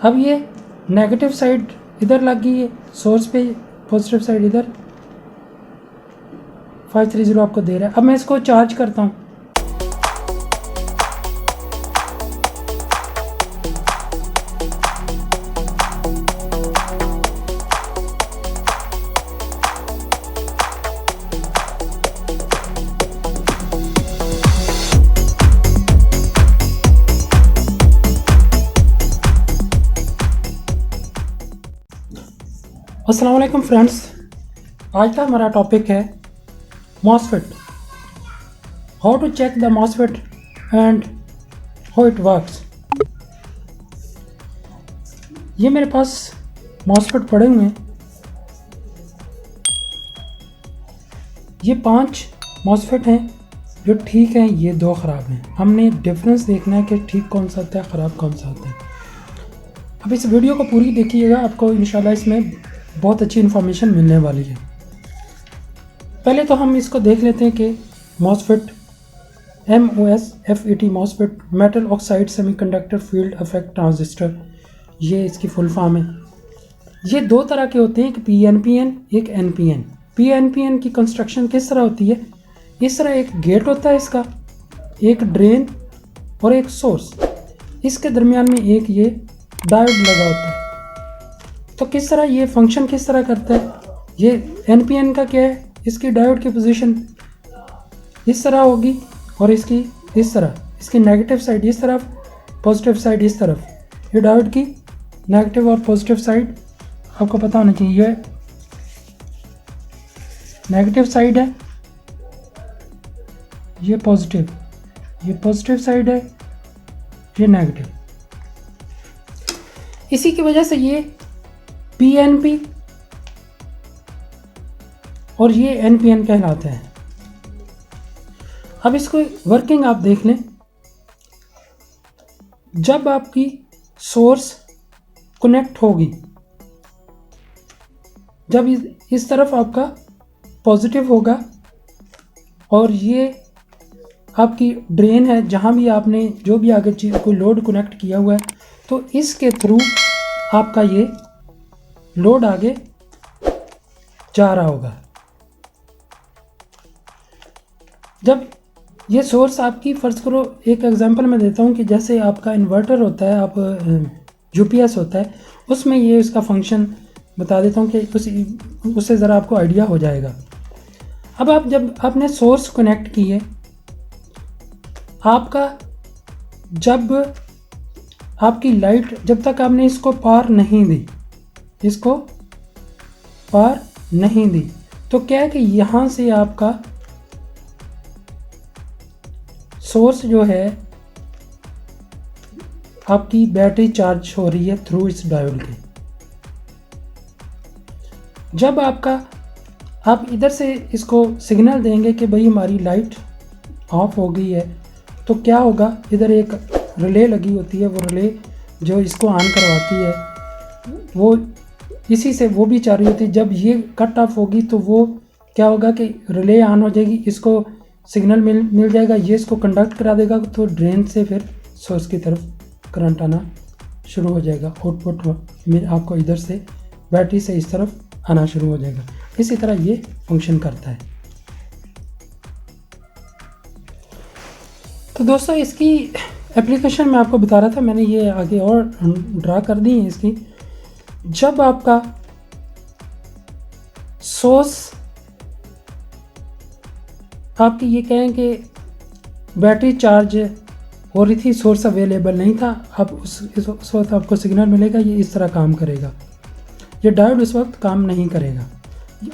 अब ये negative side इधर लग गई है सोर्स पे, पॉजिटिव साइड इधर 530 आपको दे रहा है। अब मैं इसको चार्ज करता हूँ। अस्सलाम वालेकुम फ्रेंड्स, आज का हमारा टॉपिक है MOSFET, how to check the MOSFET and how it works. ये मेरे पास मॉसफेट पड़े हुए हैं। ये 5 मॉसफेट हैं जो ठीक हैं, ये 2 ख़राब हैं। हमने डिफरेंस देखना है कि ठीक कौन सा होता है, ख़राब कौन सा होता है। अब इस वीडियो को पूरी देखिएगा, आपको इंशाल्लाह इसमें बहुत अच्छी इन्फॉर्मेशन मिलने वाली है। पहले तो हम इसको देख लेते हैं कि MOSFET MOSFET MOSFET metal oxide semiconductor field effect transistor, ये इसकी फुल फॉर्म है। ये 2 तरह के होते हैं, एक PNPN एक NPN। PNPN की कंस्ट्रक्शन किस तरह होती है, इस तरह एक गेट होता है इसका, एक ड्रेन और एक सोर्स, इसके दरमियान में एक ये डायोड लगा होता है। तो किस तरह ये फंक्शन किस तरह करता है, ये NPN का क्या है, इसकी डायोड की पोजीशन इस तरह होगी और इसकी इस तरह, इसकी नेगेटिव साइड इस तरफ, पॉजिटिव साइड इस तरफ। ये डायोड की नेगेटिव और पॉजिटिव साइड आपको पता होना चाहिए। ये नेगेटिव साइड है, ये पॉजिटिव साइड है, ये नेगेटिव। इसी की वजह से ये PNP और ये NPN कहलाते हैं। अब इसको वर्किंग आप देख लें। जब आपकी सोर्स कनेक्ट होगी, जब इस तरफ आपका पॉजिटिव होगा और ये आपकी ड्रेन है, जहाँ भी आपने जो भी आगे चीज़ कोई लोड कनेक्ट किया हुआ है, तो इसके थ्रू आपका ये लोड आगे जा रहा होगा। जब ये सोर्स आपकी, फर्ज करो एक एग्जांपल मैं देता हूँ कि जैसे आपका इन्वर्टर होता है, आप UPS होता है, उसमें ये उसका फंक्शन बता देता हूँ कि उससे ज़रा आपको आइडिया हो जाएगा। अब आप जब आपने सोर्स कनेक्ट किए, आपका जब आपकी लाइट, जब तक आपने इसको पार नहीं दी, तो क्या है कि यहाँ से आपका सोर्स जो है, आपकी बैटरी चार्ज हो रही है थ्रू इस डायोड के। जब आप इधर से इसको सिग्नल देंगे कि भाई हमारी लाइट ऑफ हो गई है, तो क्या होगा, इधर एक रिले लगी होती है, वो रिले जो इसको ऑन करवाती है, वो इसी से वो भी चालू होती है। जब ये कट ऑफ होगी तो वो क्या होगा कि रिले ऑन हो जाएगी, इसको सिग्नल मिल जाएगा, ये इसको कंडक्ट करा देगा, तो ड्रेन से फिर सोर्स की तरफ करंट आना शुरू हो जाएगा। आउटपुट में आपको इधर से बैटरी से इस तरफ आना शुरू हो जाएगा। इसी तरह ये फंक्शन करता है। तो दोस्तों, इसकी एप्लीकेशन मैं आपको बता रहा था, मैंने ये आगे और ड्रा कर दी है इसकी। जब आपका सोर्स, आपकी ये कहें कि बैटरी चार्ज हो रही थी, सोर्स अवेलेबल नहीं था, अब उस वक्त आपको सिग्नल मिलेगा, ये इस तरह काम करेगा। ये डायोड उस वक्त काम नहीं करेगा,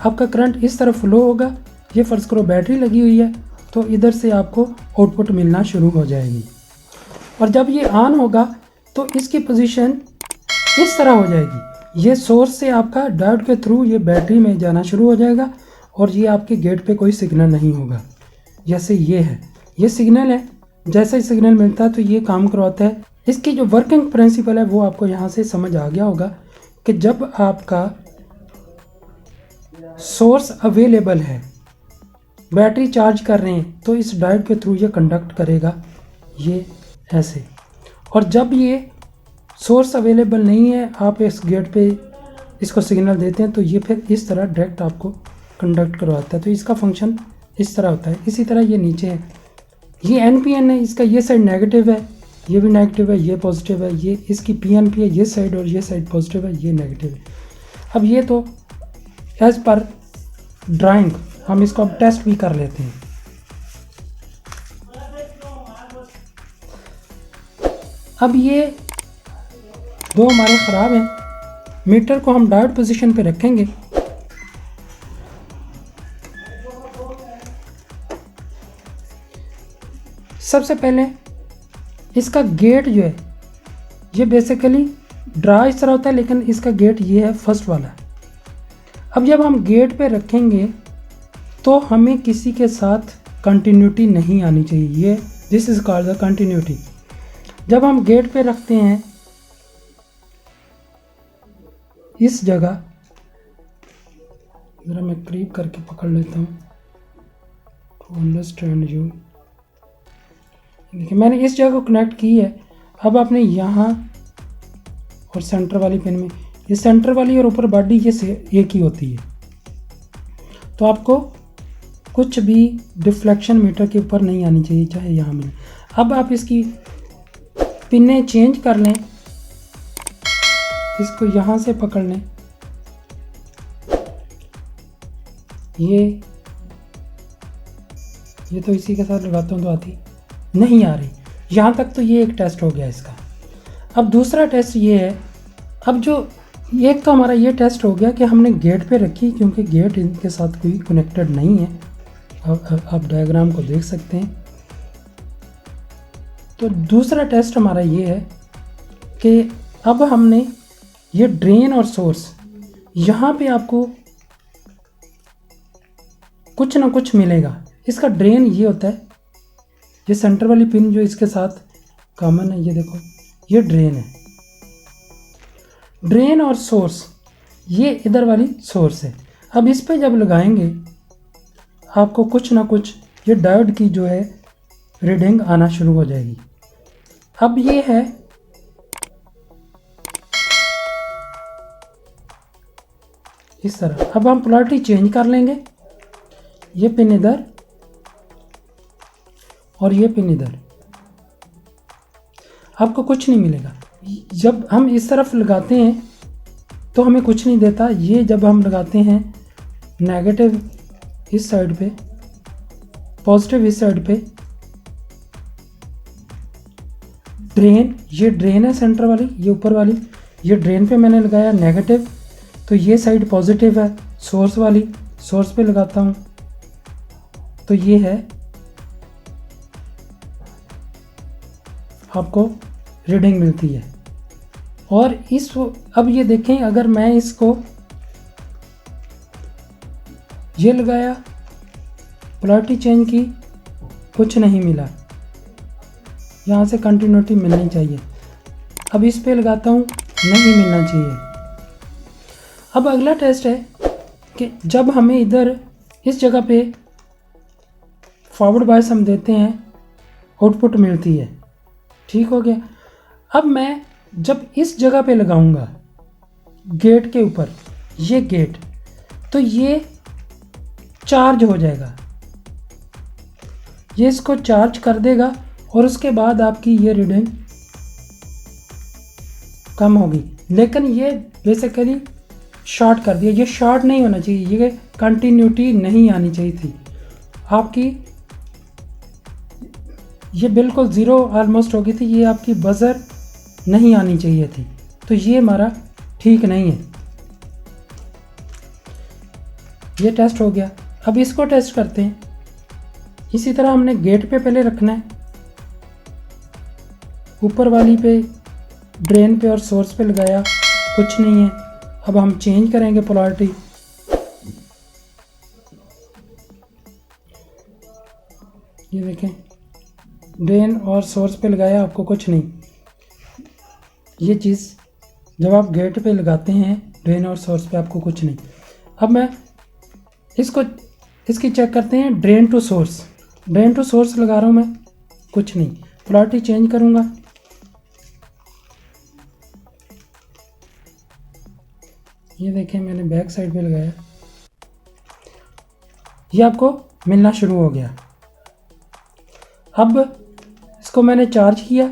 आपका करंट इस तरफ फ्लो होगा। ये फ़र्ज़ करो बैटरी लगी हुई है, तो इधर से आपको आउटपुट मिलना शुरू हो जाएगी। और जब ये ऑन होगा तो इसकी पोजीशन इस तरह हो जाएगी। ये सोर्स से आपका डायोड के थ्रू ये बैटरी में जाना शुरू हो जाएगा और ये आपके गेट पे कोई सिग्नल नहीं होगा। जैसे ये है, ये सिग्नल है, जैसे ही सिग्नल मिलता है तो ये काम करवाता है। इसकी जो वर्किंग प्रिंसिपल है वो आपको यहाँ से समझ आ गया होगा कि जब आपका सोर्स अवेलेबल है, बैटरी चार्ज कर रहे हैं, तो इस डायोड के थ्रू ये कंडक्ट करेगा, ये ऐसे। और जब ये सोर्स अवेलेबल नहीं है, आप इस गेट पे इसको सिग्नल देते हैं तो ये फिर इस तरह डायरेक्ट आपको कंडक्ट करवाता है। तो इसका फंक्शन इस तरह होता है। इसी तरह ये नीचे है, ये NPN है, इसका ये साइड नेगेटिव है, ये भी नेगेटिव है, ये पॉजिटिव है, ये इसकी PNP है, ये साइड और ये साइड पॉजिटिव है, ये नेगेटिव है। अब ये तो एज पर ड्राइंग हम इसको अब टेस्ट भी कर लेते हैं। अब ये दो हमारे ख़राब हैं, मीटर को हम डायोड पोजीशन पे रखेंगे। सबसे पहले इसका गेट जो है ये बेसिकली ड्रा इस तरह होता है, लेकिन इसका गेट ये है फर्स्ट वाला। अब जब हम गेट पे रखेंगे तो हमें किसी के साथ कंटिन्यूटी नहीं आनी चाहिए, ये this is called the continuity. जब हम गेट पे रखते हैं इस जगह, ज़रा मैं करीब करके पकड़ लेता हूँ टू अंडरस्टैंड यू। देखिए मैंने इस जगह को कनेक्ट की है। अब आपने यहाँ और सेंटर वाली पिन में, ये सेंटर वाली और ऊपर बॉडी ये एक ही होती है, तो आपको कुछ भी डिफ्लेक्शन मीटर के ऊपर नहीं आनी चाहिए, चाहे यहाँ मिले। अब आप इसकी पिनें चेंज कर लें, इसको यहाँ से पकड़ लें, ये तो इसी के साथ लगाता हूँ तो आती नहीं आ रही। यहाँ तक तो ये एक टेस्ट हो गया इसका। अब दूसरा टेस्ट ये है, अब जो एक तो हमारा ये टेस्ट हो गया कि हमने गेट पे रखी, क्योंकि गेट इनके साथ कोई कनेक्टेड नहीं है। आप डायग्राम को देख सकते हैं। तो दूसरा टेस्ट हमारा ये है कि अब हमने ये ड्रेन और सोर्स, यहाँ पे आपको कुछ ना कुछ मिलेगा। इसका ड्रेन ये होता है, ये सेंटर वाली पिन जो इसके साथ कॉमन है, ये देखो ये ड्रेन है। ड्रेन और सोर्स, ये इधर वाली सोर्स है। अब इस पे जब लगाएंगे आपको कुछ ना कुछ ये डायोड की जो है रीडिंग आना शुरू हो जाएगी। अब ये है इस तरह। अब हम पोलैरिटी चेंज कर लेंगे, ये पिन इधर और ये पिन इधर, आपको कुछ नहीं मिलेगा। जब हम इस तरफ लगाते हैं तो हमें कुछ नहीं देता। ये जब हम लगाते हैं नेगेटिव इस साइड पे, पॉजिटिव इस साइड पे, ड्रेन, ये ड्रेन है सेंटर वाली, ये ऊपर वाली, ये ड्रेन पे मैंने लगाया नेगेटिव, तो ये साइड पॉजिटिव है। सोर्स वाली, सोर्स पे लगाता हूँ तो ये है, आपको रीडिंग मिलती है। और इस अब ये देखें, अगर मैं इसको ये लगाया, पोलैरिटी चेंज की, कुछ नहीं मिला, यहाँ से कंटिन्यूटी मिलनी चाहिए। अब इस पे लगाता हूँ, नहीं मिलना चाहिए। अब अगला टेस्ट है कि जब हमें इधर इस जगह पे फॉरवर्ड बायस हम देते हैं, आउटपुट मिलती है, ठीक हो गया। अब मैं जब इस जगह पे लगाऊंगा गेट के ऊपर, ये गेट, तो ये चार्ज हो जाएगा, ये इसको चार्ज कर देगा और उसके बाद आपकी ये रीडिंग कम होगी। लेकिन ये बेसिकली शॉर्ट कर दिया, ये शॉर्ट नहीं होना चाहिए, ये कंटिन्यूटी नहीं आनी चाहिए थी आपकी, ये बिल्कुल ज़ीरो ऑलमोस्ट हो गई थी, ये आपकी बजर नहीं आनी चाहिए थी। तो ये हमारा ठीक नहीं है। ये टेस्ट हो गया। अब इसको टेस्ट करते हैं। इसी तरह हमने गेट पे पहले रखना है, ऊपर वाली पे, ड्रेन पे और सोर्स पे लगाया, कुछ नहीं है। अब हम चेंज करेंगे पोलैरिटी, ये देखें ड्रेन और सोर्स पे लगाया, आपको कुछ नहीं। ये चीज़ जब आप गेट पे लगाते हैं ड्रेन और सोर्स पे, आपको कुछ नहीं। अब मैं इसकी चेक करते हैं, drain to source, drain to source लगा रहा हूँ मैं, कुछ नहीं। पोलैरिटी चेंज करूँगा, ये देखें मैंने बैक साइड पे लगाया, ये आपको मिलना शुरू हो गया। अब इसको मैंने चार्ज किया,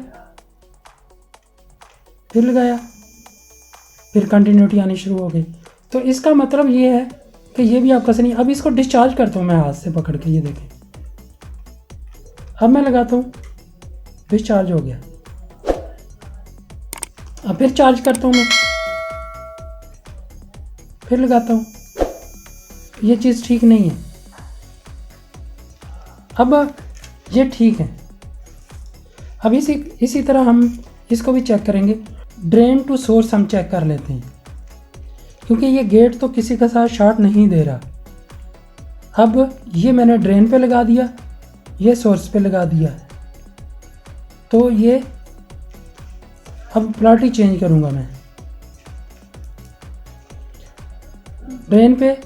फिर लगाया, फिर कंटिन्यूटी आनी शुरू हो गई। तो इसका मतलब ये है कि ये भी आपका सही। अब इसको डिस्चार्ज करता हूँ मैं हाथ से पकड़ के, ये देखें अब मैं लगाता हूँ, डिस्चार्ज हो गया। अब फिर चार्ज करता हूँ मैं, फिर लगाता हूँ, ये चीज़ ठीक नहीं है। अब ये ठीक है। अब इसी तरह हम इसको भी चेक करेंगे। ड्रेन टू सोर्स हम चेक कर लेते हैं, क्योंकि ये गेट तो किसी का साथ शॉर्ट नहीं दे रहा। अब ये मैंने ड्रेन पे लगा दिया, ये सोर्स पे लगा दिया, तो ये अब पोलैरिटी चेंज करूँगा मैं, ड्रेन पे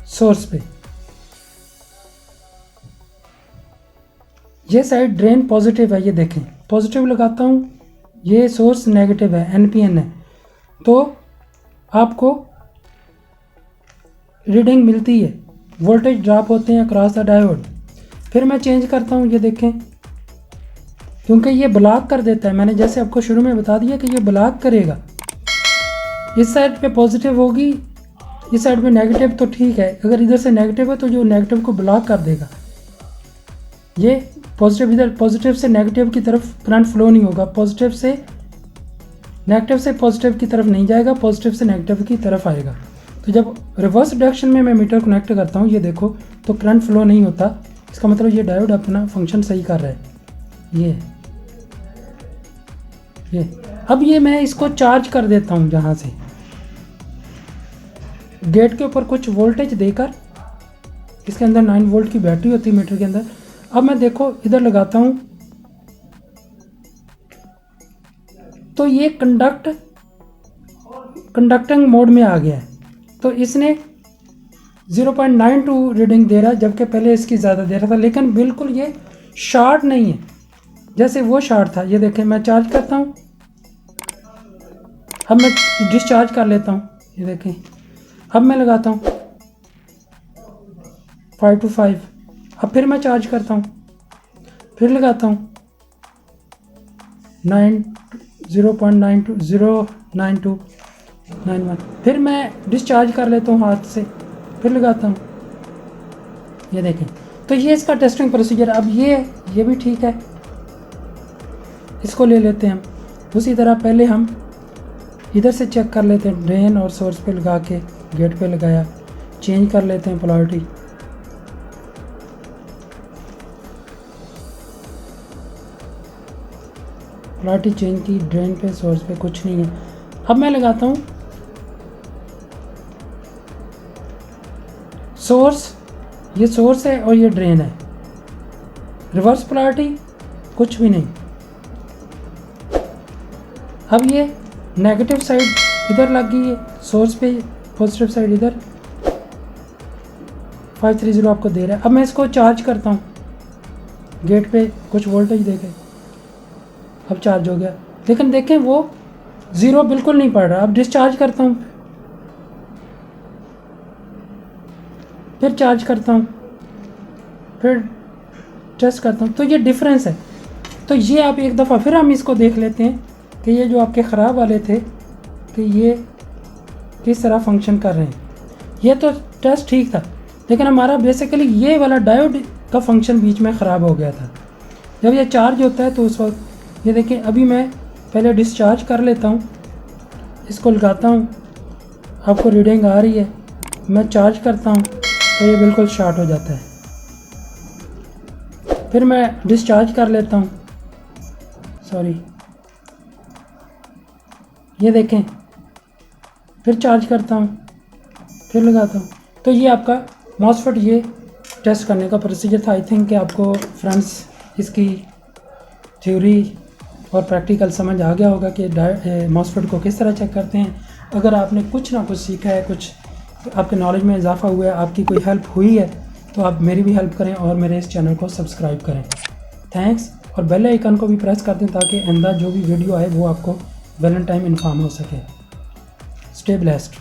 सोर्स पे। ये साइड ड्रेन पॉजिटिव है, ये देखें पॉजिटिव लगाता हूँ, ये सोर्स नेगेटिव है, एनपीएन है, तो आपको रीडिंग मिलती है, वोल्टेज ड्रॉप होते हैं अक्रॉस द डायोड। फिर मैं चेंज करता हूँ, ये देखें, क्योंकि ये ब्लॉक कर देता है। मैंने जैसे आपको शुरू में बता दिया कि ये ब्लॉक करेगा। इस साइड पे पॉजिटिव होगी, इस साइड पे नेगेटिव, तो ठीक है। अगर इधर से नेगेटिव है तो जो नेगेटिव को ब्लॉक कर देगा। ये पॉजिटिव, इधर पॉजिटिव से नेगेटिव की तरफ करंट फ्लो नहीं होगा, पॉजिटिव से पॉजिटिव की तरफ नहीं जाएगा, पॉजिटिव से नेगेटिव की तरफ आएगा। तो जब रिवर्स डायरेक्शन में मैं मीटर कनेक्ट करता हूँ, ये देखो, तो करंट फ्लो नहीं होता। इसका मतलब ये डायोड अपना फंक्शन सही कर रहा है। ये अब ये मैं इसको चार्ज कर देता हूँ जहाँ से, गेट के ऊपर कुछ वोल्टेज देकर। इसके अंदर 9 वोल्ट की बैटरी होती है मीटर के अंदर। अब मैं देखो इधर लगाता हूँ, तो ये कंडक्टिंग मोड में आ गया है। तो इसने 0.92 रीडिंग दे रहा है, जबकि पहले इसकी ज़्यादा दे रहा था, लेकिन बिल्कुल ये शॉर्ट नहीं है जैसे वो शॉर्ट था। ये देखें मैं चार्ज करता हूँ, अब मैं डिस्चार्ज कर लेता हूँ, ये देखें। अब मैं लगाता हूँ 5 to 5, अब फिर मैं चार्ज करता हूँ, फिर लगाता हूँ 0.9291, फिर मैं डिस्चार्ज कर लेता हूँ हाथ से, फिर लगाता हूँ, ये देखें। तो ये इसका टेस्टिंग प्रोसीजर। अब ये भी ठीक है, इसको ले लेते हैं हम। उसी तरह पहले हम इधर से चेक कर लेते हैं, ड्रेन और सोर्स पे लगा के गेट पे लगाया, चेंज कर लेते हैं पोलैरिटी। पोलैरिटी चेंज की, ड्रेन पे सोर्स पे कुछ नहीं है। अब मैं लगाता हूँ सोर्स, ये सोर्स है और ये ड्रेन है, रिवर्स पोलैरिटी कुछ भी नहीं। अब ये नेगेटिव साइड इधर लग गई है, सोर्स पे पॉजिटिव साइड इधर 530 आपको दे रहा है। अब मैं इसको चार्ज करता हूँ, गेट पे कुछ वोल्टेज देके, अब चार्ज हो गया। लेकिन देखें वो 0 बिल्कुल नहीं पड़ रहा। अब डिस्चार्ज करता हूँ, फिर चार्ज करता हूँ, फिर टेस्ट करता हूँ, तो ये डिफरेंस है। तो ये आप एक दफ़ा फिर हम इसको देख लेते हैं कि ये जो आपके ख़राब वाले थे कि ये किस तरह फंक्शन कर रहे हैं। ये तो टेस्ट ठीक था, लेकिन हमारा बेसिकली ये वाला डायोड का फंक्शन बीच में ख़राब हो गया था। जब ये चार्ज होता है तो उस वक्त ये देखें, अभी मैं पहले डिस्चार्ज कर लेता हूँ, इसको लगाता हूँ, आपको रीडिंग आ रही है। मैं चार्ज करता हूँ तो ये बिल्कुल शॉर्ट हो जाता है। फिर मैं डिस्चार्ज कर लेता हूँ, सॉरी, ये देखें, फिर चार्ज करता हूँ, फिर लगाता हूँ। तो ये आपका मॉसफेट ये टेस्ट करने का प्रोसीजर था। आई थिंक कि आपको फ्रेंड्स इसकी थ्योरी और प्रैक्टिकल समझ आ गया होगा कि मॉसफेट को किस तरह चेक करते हैं। अगर आपने कुछ ना कुछ सीखा है, कुछ आपके नॉलेज में इजाफा हुआ है, आपकी कोई हेल्प हुई है, तो आप मेरी भी हेल्प करें और मेरे इस चैनल को सब्सक्राइब करें। थैंक्स। और बेल आइकन को भी प्रेस कर दें ताकि आइंदा जो भी वीडियो आए वो आपको वेल इन टाइम इन्फॉर्म हो सके। Stay blessed.